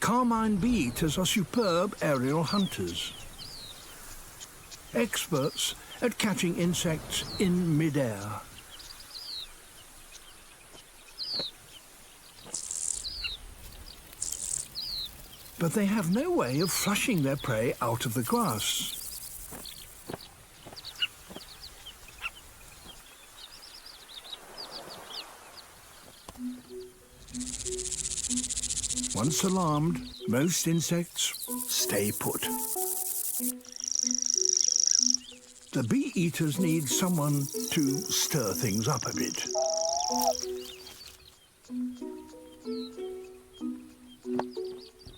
Carmine bee-eaters are superb aerial hunters, experts at catching insects in mid-air. But they have no way of flushing their prey out of the grass. Once alarmed, most insects stay put. The bee-eaters need someone to stir things up a bit.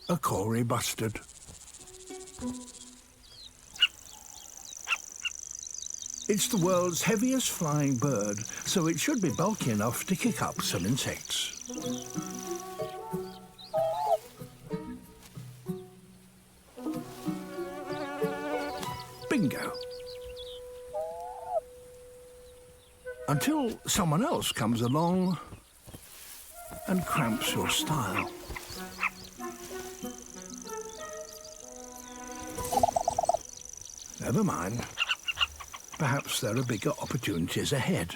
A Cory bustard. It's the world's heaviest flying bird, so it should be bulky enough to kick up some insects. Bingo. Until someone else comes along and cramps your style. Never mind. Perhaps there are bigger opportunities ahead.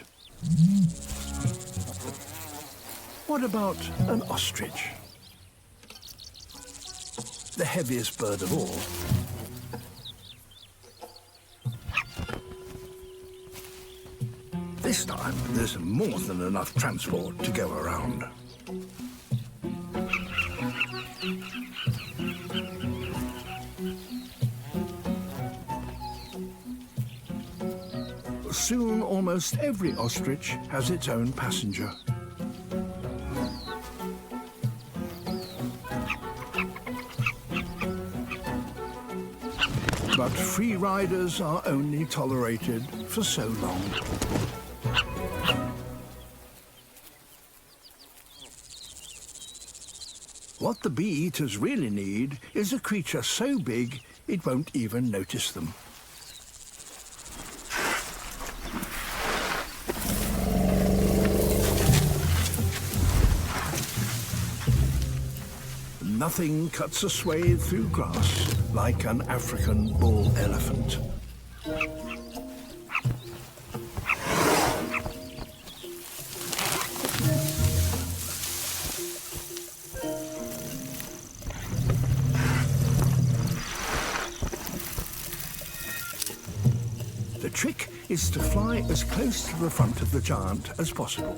What about an ostrich? The heaviest bird of all. This time, there's more than enough transport to go around. Soon, almost every ostrich has its own passenger. But free riders are only tolerated for so long. What the bee-eaters really need is a creature so big it won't even notice them. Nothing cuts a swathe through grass like an African bull elephant. The trick is to fly as close to the front of the giant as possible.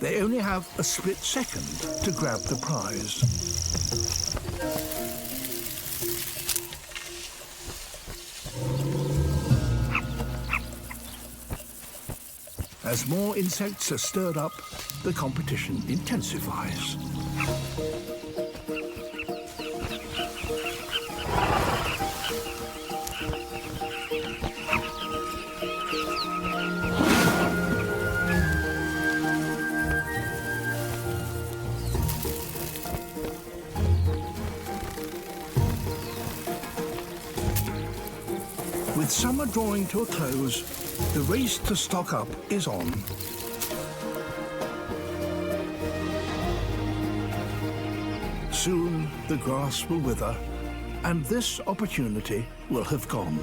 They only have a split second to grab the prize. As more insects are stirred up, the competition intensifies. With summer drawing to a close, the race to stock up is on. Soon the grass will wither, and this opportunity will have gone.